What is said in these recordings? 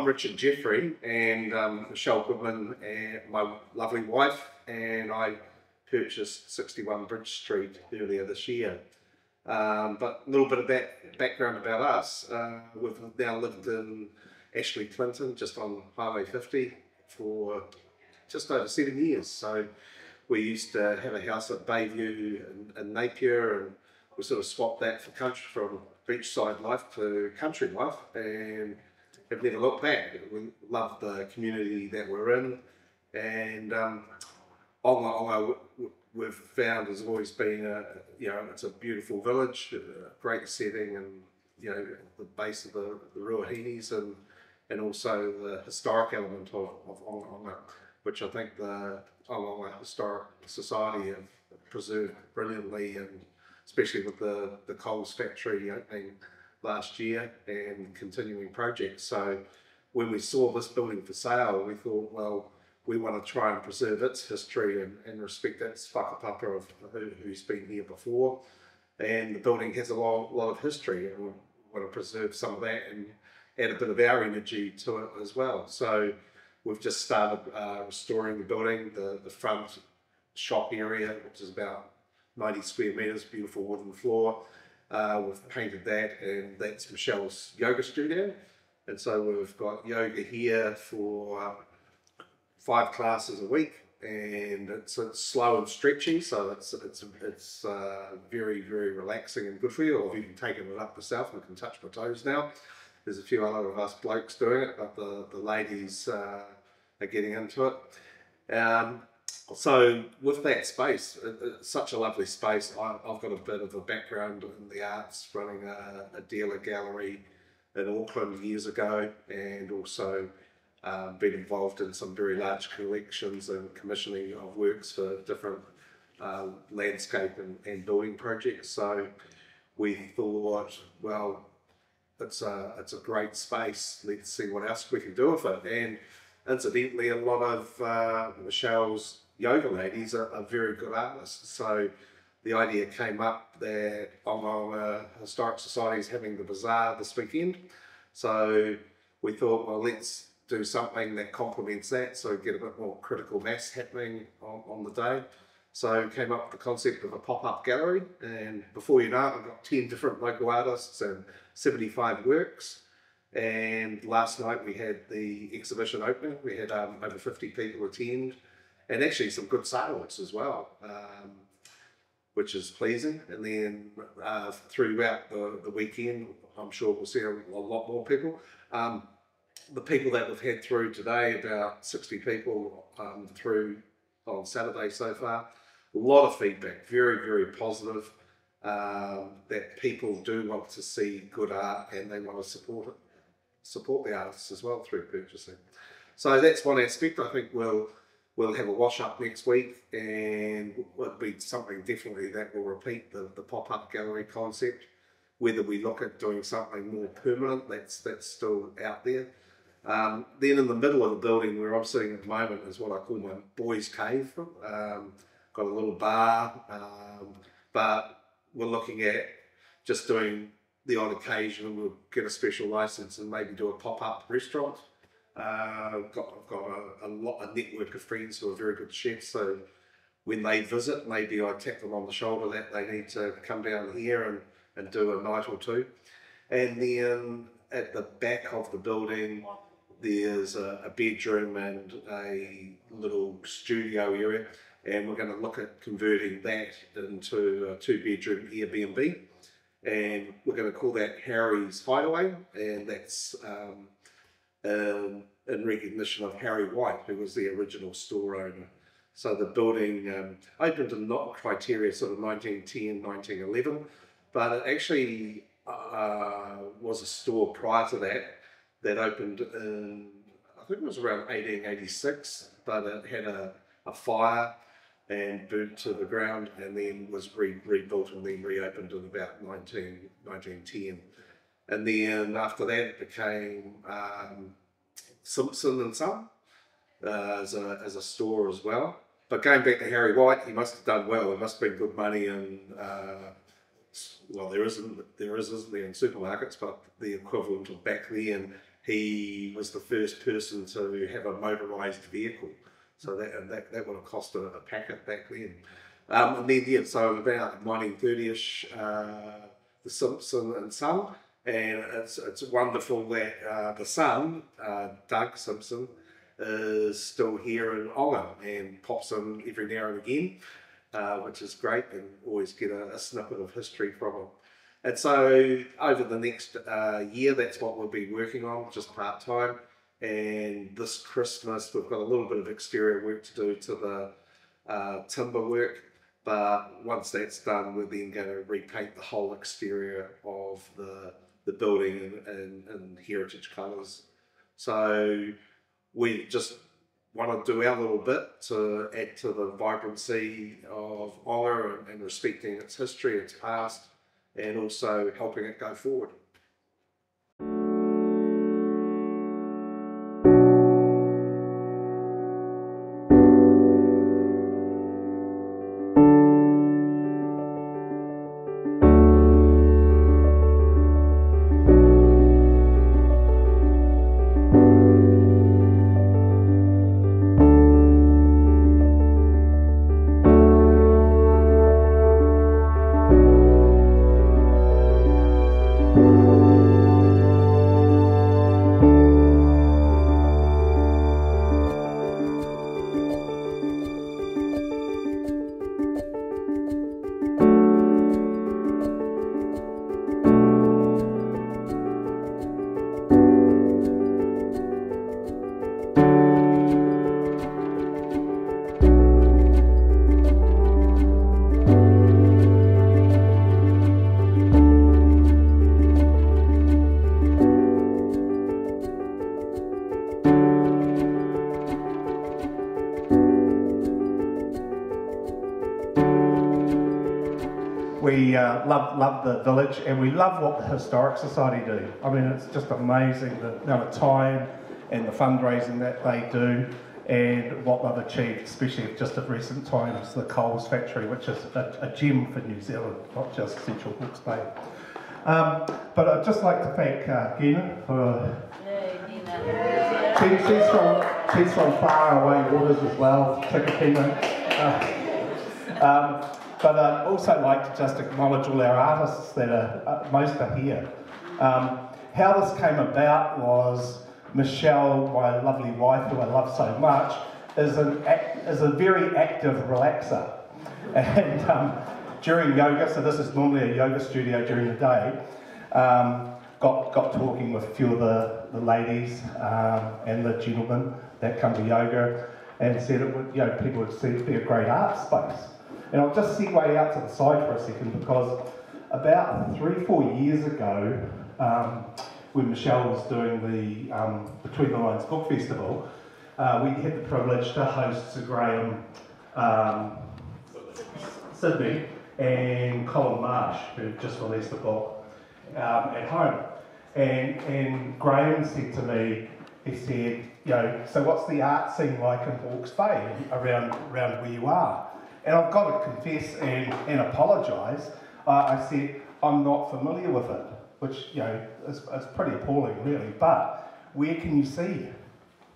I'm Richard Jeffrey, and Michelle Goodman, and my lovely wife, and I purchased 61 Bridge Street earlier this year. But a little bit of background about us. We've now lived in Ashley Clinton, just on Highway 50, for just over 7 years. So we used to have a house at Bayview in Napier, and we sort of swapped that from beachside life to country life, and have never looked back. We love the community that we're in, and Ongaonga we've found has always been it's a beautiful village, a great setting, and at the base of the Ruahinis, and also the historic element of Ongaonga, which I think the Ongaonga Historic Society have preserved brilliantly, and especially with the Coles factory opening last year and continuing projects. So when we saw this building for sale, we thought, well, we want to try and preserve its history and respect its whakapapa of who's been here before. And the building has a lot of history, and we want to preserve some of that and add a bit of our energy to it as well. So we've just started restoring the building, the front shop area, which is about 90 square metres, beautiful wooden floor. We've painted that, and that's Michelle's yoga studio. And so we've got yoga here for 5 classes a week, and it's slow and stretchy, so it's very, very relaxing and good for you. I've even taken it up myself and can touch my toes now. There's a few other of us blokes doing it, but the ladies are getting into it. So with that space, it's such a lovely space. I've got a bit of a background in the arts, running a dealer gallery in Auckland years ago, and also been involved in some very large collections and commissioning of works for different landscape and building projects. So we thought, well, it's a great space. Let's see what else we can do with it. And incidentally, a lot of Michelle's yoga ladies are very good artists. So the idea came up that Ongaonga Historic Society is having the bazaar this weekend. So we thought, well, let's do something that complements that, so get a bit more critical mass happening on the day. So came up with the concept of a pop-up gallery, and before you know it, I've got 10 different local artists and 75 works. And last night we had the exhibition opening. We had over 50 people attend, and actually some good sales as well, which is pleasing. And then throughout the weekend, I'm sure we'll see a lot more people. The people that we've had through today, about 60 people through on Saturday so far, a lot of feedback, very, very positive, that people do want to see good art, and they want to support the artists as well through purchasing. So that's one aspect. I think we'll have a wash up next week, and it'll be something definitely that will repeat the pop-up gallery concept. Whether we look at doing something more permanent, that's still out there. Then in the middle of the building where I'm sitting at the moment is what I call my boys' cave. Got a little bar, but we're looking at just doing the odd occasion. We'll get a special license and maybe do a pop-up restaurant. I've got a network of friends who are very good chefs, so when they visit, maybe I tap them on the shoulder that they need to come down here and do a night or two. And then at the back of the building, there's a bedroom and a little studio area, and we're going to look at converting that into a 2-bedroom Airbnb, and we're going to call that Harry's Hideaway, and that's in recognition of Harry White, who was the original store owner. So the building opened in not criteria sort of 1910, 1911, but it actually was a store prior to that opened in, I think it was around 1886, but it had a fire and burnt to the ground, and then was rebuilt and then reopened in about 1910. And then after that it became Simpson and Son as a store as well. But going back to Harry White, he must have done well. There must have been good money in, well, there isn't there in supermarkets, but the equivalent of back then he was the first person to have a motorised vehicle. So that would have cost a packet back then. And then, yeah, so about 1930-ish, the Simpson and Son, and it's wonderful that the son, Doug Simpson, is still here in Onga and pops in every now and again, which is great, and always get a snippet of history from him. And so over the next year, that's what we'll be working on, just part-time. And this Christmas, we've got a little bit of exterior work to do to the timber work. But once that's done, we're then going to repaint the whole exterior of the building in heritage colours. So we just want to do our little bit to add to the vibrancy of Onga and respecting its history, its past, and also helping it go forward. We love the village, and we love what the Historic Society do. I mean, it's just amazing the amount of time and the fundraising that they do and what they've achieved, especially just of recent times, the Coles factory, which is a gem for New Zealand, not just Central Hawke's Bay. But I'd just like to thank Gina for... She's from far away waters as well, Tikakina. But I'd also like to just acknowledge all our artists that most are here. How this came about was Michelle, my lovely wife, who I love so much, is a very active relaxer. And during yoga, so this is normally a yoga studio during the day, got talking with a few of the ladies and the gentlemen that come to yoga, and said it would, people would see it be a great art space. And I'll just segue out to the side for a second, because about 3-4 years ago, when Michelle was doing the Between the Lines Book Festival, we had the privilege to host Sir Graham Sydney and Colin Marsh, who just released a book at home. And Graham said to me, he said, so what's the art scene like in Hawke's Bay, around where you are? And I've got to confess and apologise. I said, I'm not familiar with it, which, is pretty appalling, really. But where can you see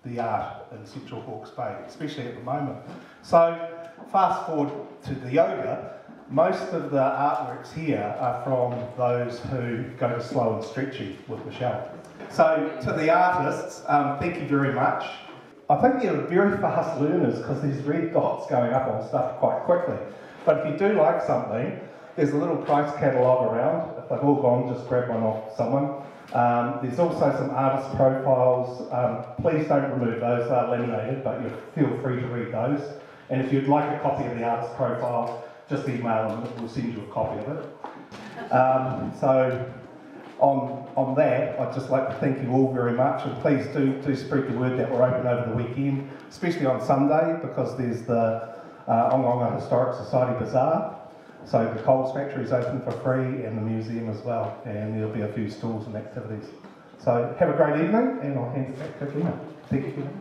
the art in Central Hawke's Bay, especially at the moment? So, fast forward to the yoga, most of the artworks here are from those who go to Slow and Stretchy with Michelle. So, to the artists, thank you very much. I think you're very fast learners because there's red dots going up on stuff quite quickly. But if you do like something, there's a little price catalogue around. If they've all gone, just grab one off someone. There's also some artist profiles. Please don't remove those, they're laminated, but you feel free to read those. And if you'd like a copy of the artist profile, just email them, we'll send you a copy of it. So on that, I'd just like to thank you all very much, and please do spread the word that we're open over the weekend, especially on Sunday, because there's the Ongaonga Historic Society Bazaar. So the Coles factory is open for free, and the museum as well, and there'll be a few stalls and activities. So have a great evening, and I'll hand it back to Gina. Thank you, Gina.